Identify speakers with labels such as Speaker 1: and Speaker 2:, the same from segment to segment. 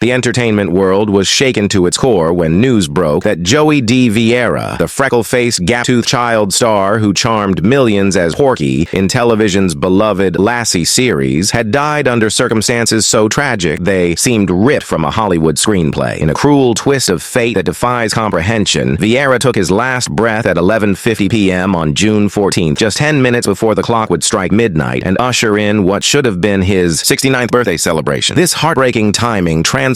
Speaker 1: The entertainment world was shaken to its core when news broke that Joey D. Vera, the freckle-faced, gap-toothed child star who charmed millions as Porky in television's beloved Lassi series, had died under circumstances so tragic they seemed ripped from a Hollywood screenplay. In a cruel twist of fate that defies comprehension, Vera took his last breath at 11:50 p.m. on June 14th, just 10 minutes before the clock would strike midnight and usher in what should have been his 69th birthday celebration. This heartbreaking timing transforms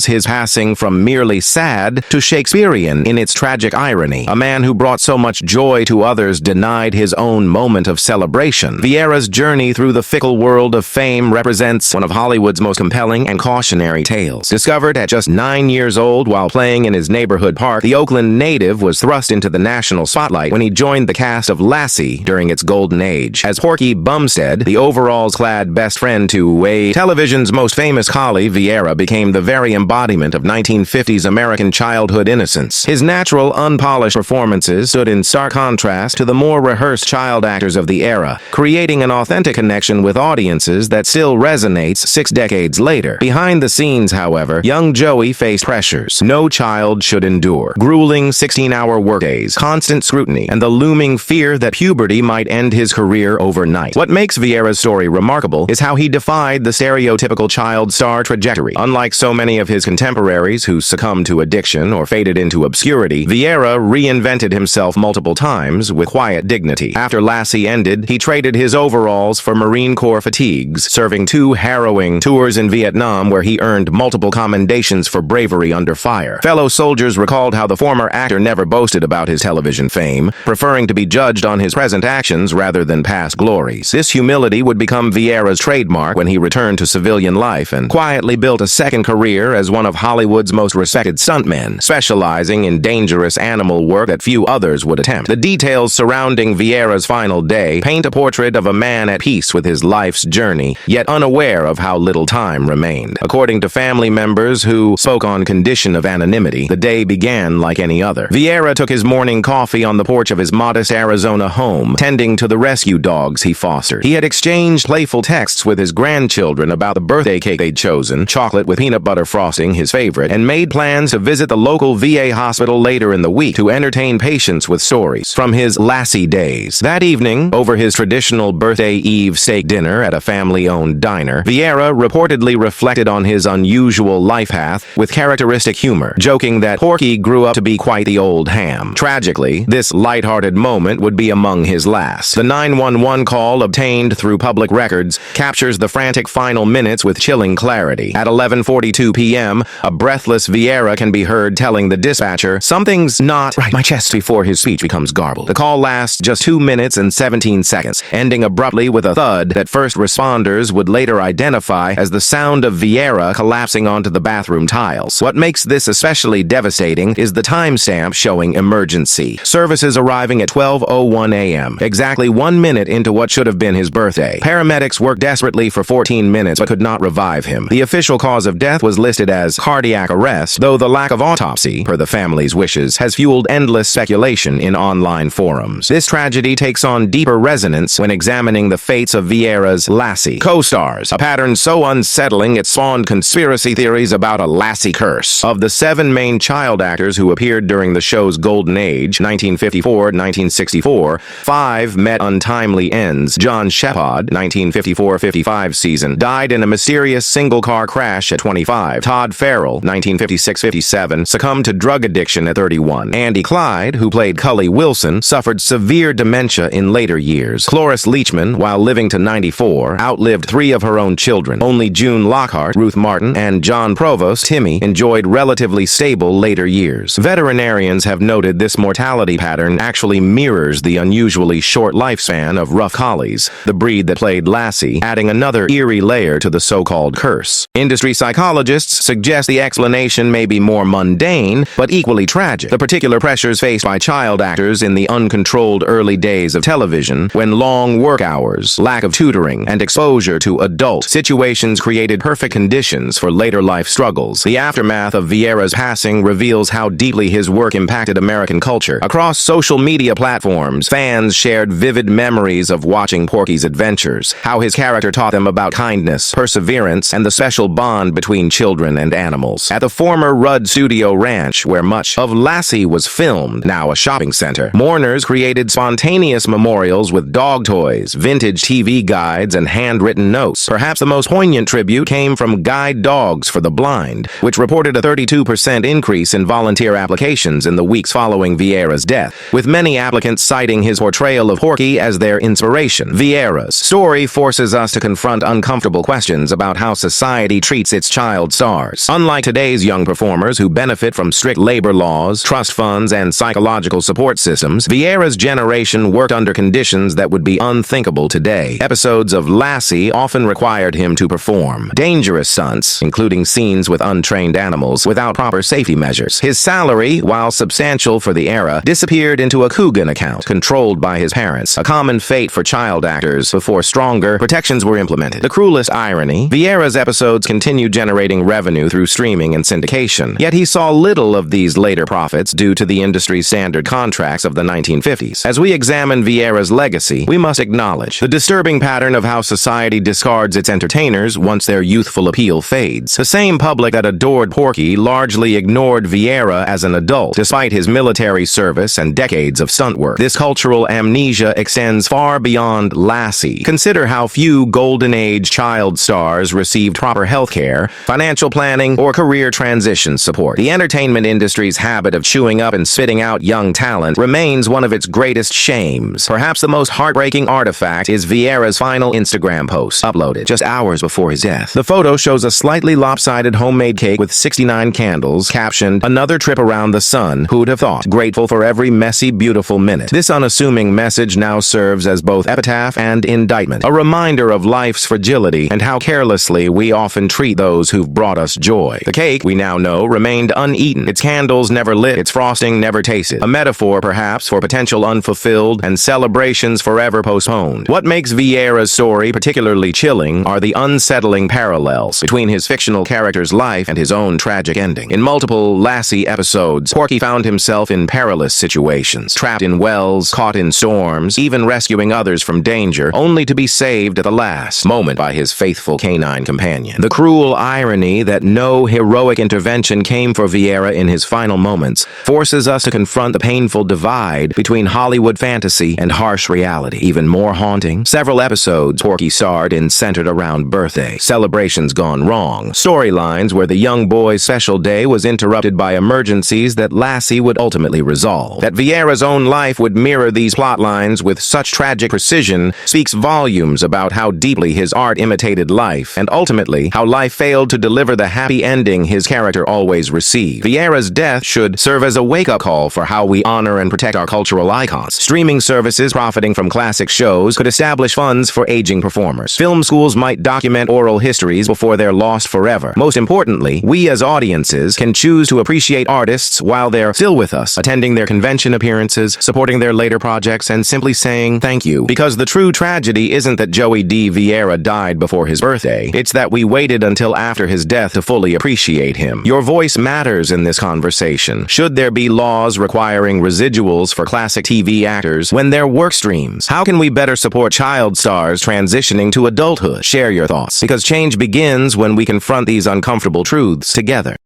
Speaker 1: his passing from merely sad to Shakespearean in its tragic irony. A man who brought so much joy to others denied his own moment of celebration. Vera's journey through the fickle world of fame represents one of Hollywood's most compelling and cautionary tales. Discovered at just 9 years old while playing in his neighborhood park, the Oakland native was thrust into the national spotlight when he joined the cast of Lassi during its golden age. As Porky Bumstead, the overalls-clad best friend to a television's most famous collie, Vera became the very embodiment of 1950s American childhood innocence. His natural, unpolished performances stood in stark contrast to the more rehearsed child actors of the era, creating an authentic connection with audiences that still resonates 6 decades later. Behind the scenes, however, young Joey faced pressures no child should endure. Grueling 16-hour workdays, constant scrutiny, and the looming fear that puberty might end his career overnight. What makes Vera's story remarkable is how he defied the stereotypical child star trajectory. Unlike so many of his contemporaries who succumbed to addiction or faded into obscurity, Vera reinvented himself multiple times with quiet dignity. After Lassi ended, he traded his overalls for Marine Corps fatigues, serving 2 harrowing tours in Vietnam where he earned multiple commendations for bravery under fire. Fellow soldiers recalled how the former actor never boasted about his television fame, preferring to be judged on his present actions rather than past glories. This humility would become Vera's trademark when he returned to civilian life and quietly built a second career as one of Hollywood's most respected stuntmen, specializing in dangerous animal work that few others would attempt. The details surrounding Vera's final day paint a portrait of a man at peace with his life's journey, yet unaware of how little time remained. According to family members who spoke on condition of anonymity, the day began like any other. Vera took his morning coffee on the porch of his modest Arizona home, tending to the rescue dogs he fostered. He had exchanged playful texts with his grandchildren about the birthday cake they'd chosen, chocolate with peanut butter frosting, his favorite, and made plans to visit the local VA hospital later in the week to entertain patients with stories from his Lassi days. That evening, over his traditional birthday eve steak dinner at a family-owned diner, Vera reportedly reflected on his unusual life path with characteristic humor, joking that Porky grew up to be quite the old ham. Tragically, this lighthearted moment would be among his last. The 911 call obtained through public records captures the frantic final minutes with chilling clarity. At 11:42 p.m., a breathless Vera can be heard telling the dispatcher, "Something's not right, my chest," before his speech becomes garbled. The call lasts just 2 minutes and 17 seconds, ending abruptly with a thud that first responders would later identify as the sound of Vera collapsing onto the bathroom tiles. What makes this especially devastating is the timestamp showing emergency. Services arriving at 12:01 a.m., exactly 1 minute into what should have been his birthday. Paramedics worked desperately for 14 minutes but could not revive him. The official cause of death was listed as cardiac arrest, though the lack of autopsy, per the family's wishes, has fueled endless speculation in online forums. This tragedy takes on deeper resonance when examining the fates of Vera's Lassi co-stars, a pattern so unsettling it spawned conspiracy theories about a Lassi curse. Of the 7 main child actors who appeared during the show's golden age, 1954-1964, 5 met untimely ends. John Shepard, 1954-55 season, died in a mysterious single-car crash at 25. Todd Farrell, 1956-57, succumbed to drug addiction at 31. Andy Clyde, who played Cully Wilson, suffered severe dementia in later years. Cloris Leachman, while living to 94, outlived 3 of her own children. Only June Lockhart, Ruth Martin, and John Provost, Timmy, enjoyed relatively stable later years. Veterinarians have noted this mortality pattern actually mirrors the unusually short lifespan of rough collies, the breed that played Lassi, adding another eerie layer to the so-called curse. Industry psychologists suggest the explanation may be more mundane, but equally tragic. The particular pressures faced by child actors in the uncontrolled early days of television, when long work hours, lack of tutoring, and exposure to adult situations created perfect conditions for later life struggles. The aftermath of Vera's passing reveals how deeply his work impacted American culture. Across social media platforms, fans shared vivid memories of watching Porky's adventures, how his character taught them about kindness, perseverance, and the special bond between between children and animals. At the former Rudd Studio Ranch, where much of Lassi was filmed, now a shopping center, mourners created spontaneous memorials with dog toys, vintage TV guides, and handwritten notes. Perhaps the most poignant tribute came from Guide Dogs for the Blind, which reported a 32% increase in volunteer applications in the weeks following Viera's death, with many applicants citing his portrayal of Porky as their inspiration. Viera's story forces us to confront uncomfortable questions about how society treats its child stars. Unlike today's young performers who benefit from strict labor laws, trust funds, and psychological support systems, Viera's generation worked under conditions that would be unthinkable today. Episodes of Lassi often required him to perform dangerous stunts, including scenes with untrained animals, without proper safety measures. His salary, while substantial for the era, disappeared into a Coogan account, controlled by his parents, a common fate for child actors before stronger protections were implemented. The cruelest irony, Viera's episodes continued generating revenue through streaming and syndication, yet he saw little of these later profits due to the industry's standard contracts of the 1950s. As we examine Viera's legacy, we must acknowledge the disturbing pattern of how society discards its entertainers once their youthful appeal fades. The same public that adored Porky largely ignored Viera as an adult, despite his military service and decades of stunt work. This cultural amnesia extends far beyond Lassi. Consider how few golden age child stars received proper health care, financial planning, or career transition support. The entertainment industry's habit of chewing up and spitting out young talent remains one of its greatest shames. Perhaps the most heartbreaking artifact is Viera's final Instagram post, uploaded just hours before his death. The photo shows a slightly lopsided homemade cake with 69 candles, captioned, "Another trip around the sun, who'd have thought? Grateful for every messy, beautiful minute." This unassuming message now serves as both epitaph and indictment, a reminder of life's fragility and how carelessly we often treat those who've brought us joy. The cake, we now know, remained uneaten, its candles never lit, its frosting never tasted, a metaphor perhaps for potential unfulfilled and celebrations forever postponed. What makes Viera's story particularly chilling are the unsettling parallels between his fictional character's life and his own tragic ending. In multiple Lassi episodes, Porky found himself in perilous situations, trapped in wells, caught in storms, even rescuing others from danger, only to be saved at the last moment by his faithful canine companion. The cruel irony that no heroic intervention came for Viera in his final moments forces us to confront the painful divide between Hollywood fantasy and harsh reality. Even more haunting, several episodes Porky starred in centered around birthday, celebrations gone wrong, storylines where the young boy's special day was interrupted by emergencies that Lassi would ultimately resolve. That Viera's own life would mirror these plot lines with such tragic precision speaks volumes about how deeply his art imitated life, and ultimately how life failed to deliver the happy ending his character always received. Viera's death should serve as a wake-up call for how we honor and protect our cultural icons. Streaming services profiting from classic shows could establish funds for aging performers. Film schools might document oral histories before they're lost forever. Most importantly, we as audiences can choose to appreciate artists while they're still with us, attending their convention appearances, supporting their later projects, and simply saying thank you. Because the true tragedy isn't that Joey D. Viera died before his birthday, it's that we waited until after his death to fully appreciate him. Your voice matters in this conversation. Should there be laws requiring residuals for classic TV actors when their work streams? How can we better support child stars transitioning to adulthood? Share your thoughts, because change begins when we confront these uncomfortable truths together.